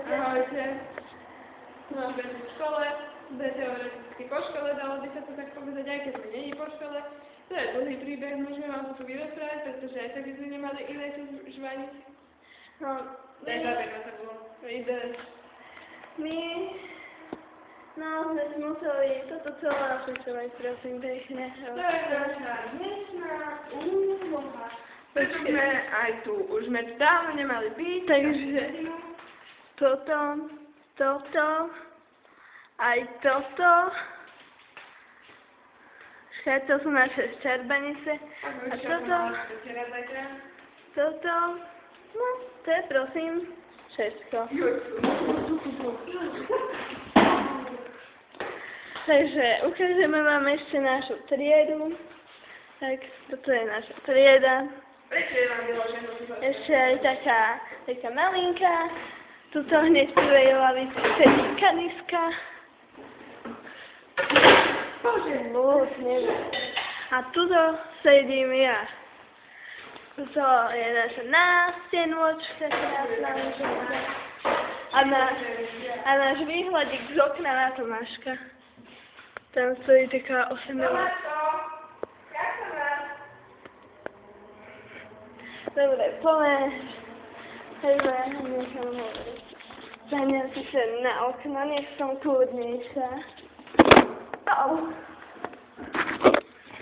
Ahojte. No, budete v škole, bude teoreticky po škole, dalo by sa to tak povedať, aj keď sme nie po škole. To je dlhý príbeh, môžeme vám to tu vyrozprávať, pretože aj tak by sme nemali iné žvaniť. No, to bolo. My sme museli toto celé opisovať, prosím, pekne. To je naša dnešná úloha. Preto sme aj tu, už sme tu dávno nemali byť. Takže toto, aj toto. Všetko sú naše šťarbanice. A toto, no, to je prosím všetko. Takže ukážeme vám ešte našu triedu. Tak, toto je naša trieda. Ešte aj taká malinká. Tuto hneď v prvej lavici sedí Kaniska. Neviem. A tuto sedím ja. Tuto je naša nástenôčka, krásna úžasná. A náš výhľadík z okna na Tomáška. Tam stojí taká osemelá. Dobre, poďme. Hejme, nechám hovoriť. Zahňam si sa na okno, nech som kľudnejšia.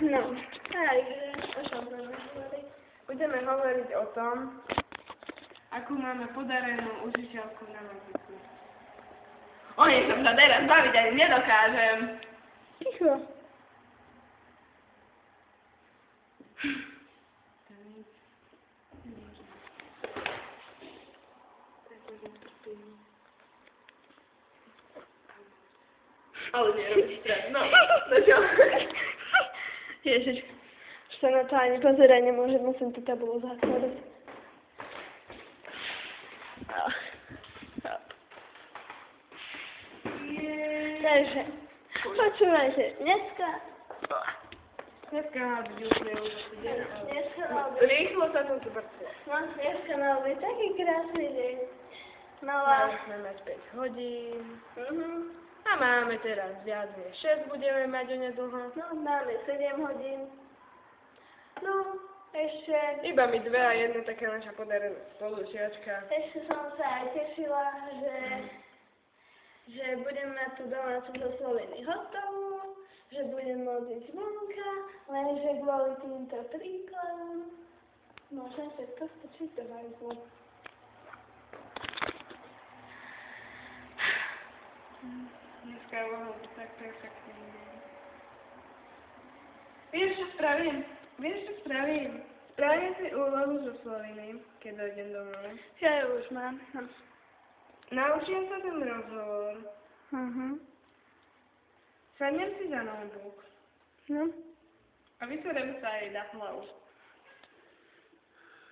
No, takže, o čom budeme hovoriť? Budeme hovoriť o tom, akú máme podarenú učiteľku na matiku. O nej som sa teraz baviť ani nedokážem. Ticho. Ale nerobíš stres, no čo? Ježiš, už sa na to ani pozerať nemôžem, musím tú tabulu zakladať. Takže, počúvajte, dneska mal byť úplne rýchlo sa som tu vrtila. No, dneska mal byť taký krásny deň. Mali sme mať 5 hodín. A máme teraz viac než 6, budeme mať onedlho. No, máme 7 hodín. No, ešte... Iba mi 2 a jedna taká naša podarená spolužiačka. Ešte som sa aj tešila, že budem mať tu domácu zo Sloveny hotovú, že budem môcť ísť vonka, lenže kvôli týmto príkladom môžem sa postačiť do hajzlu. Dneska mohol byť tak perfektný. Vieš, čo spravím? Spravím si úlohu zo Sloviny, keď dojdem domov. Ja ju už mám. Naučím sa ten rozhovor. Sadnem si za notebook. No. A vyserem sa aj na hlavu.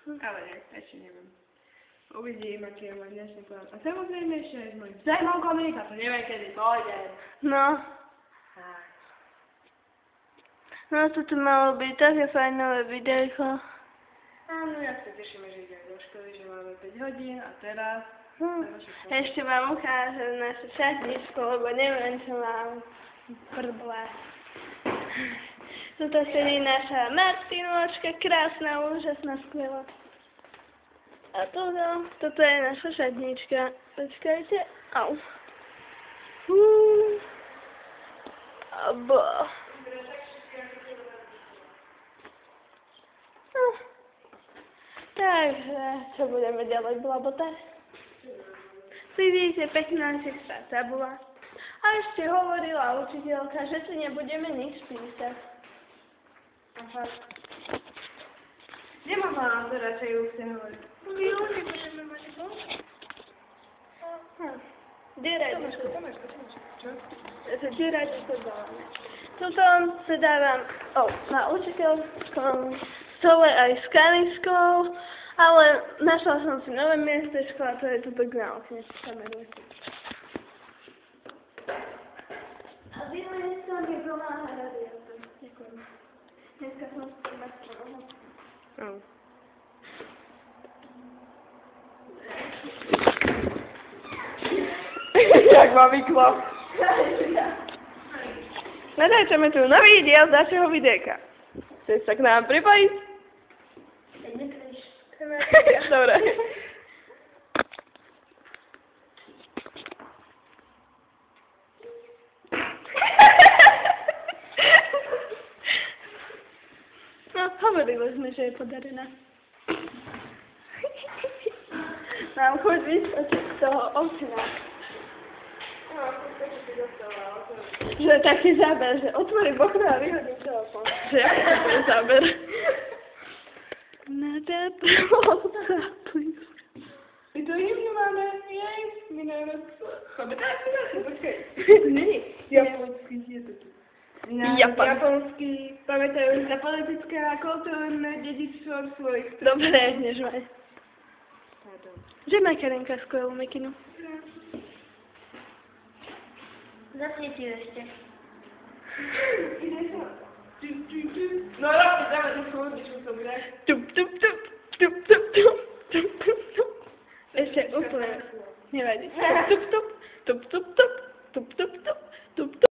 Ale nie, ešte neviem. Uvidím, aký je môj dnešný plán. A samozrejme ešte aj s mojím vzájmom komunikátom. Neviem, kedy pôjdem. No. No, toto malo byť také fajnové videjko. Áno, ja sa tešíme, že idem do školy, že máme 5 hodín a teraz... Ešte vám ukážem našu šatničku, lebo neviem, čo mám prblať. Tuto sedí naša Martinočka, krásna, úžasná, skvelá. A toto je naša šatnička. Počkajte. Au. Abo. No. Takže, čo budeme ďalej blabotať? Vidíte, pekná čistá tabula. A ešte hovorila učiteľka, že si nebudeme nič písať. Aha. Kde ma mám to radšej už si hovoriť? My ľudí budeme mať bol? Dieračku. Čo? Dieračku dáme. Tuto sa dávam na učiteľskom stole aj s kaniskou, ale našla som si nové miestečko a to je tuto na okne. A dnes sa mi pomáha radiátor. Ďakujem. Dneska som si mať pomohol. Jak mamiklo. Natáčame tu nový diel z našeho videjka. Chceš sa k nám pripojiť? Dobre. No, hovorili sme, že je podarená. Mám chuť vyskočiť z toho okna. Že taký záber, že otvorím okno a vyhodím telefón. Že aký to bude záber? Na teplovca, please. My to jemne máme, jej, my neviem, počkaj. Nie. Japonský je to tu. Japan. Japonský, pamätajú na politické a kultúrne dedičstvo svojich. Dobre, nežvaj. Že má Karenka skvelú mikinu. Zapni ti ešte. No robte, dáme to skôr, než mu to bude. Tup, tup, tup, tup, tup, tup, tup, tup, tup. Ešte úplne. Nevadí. Tup, tup, tup, tup, tup, tup, tup, tup, tup, tup.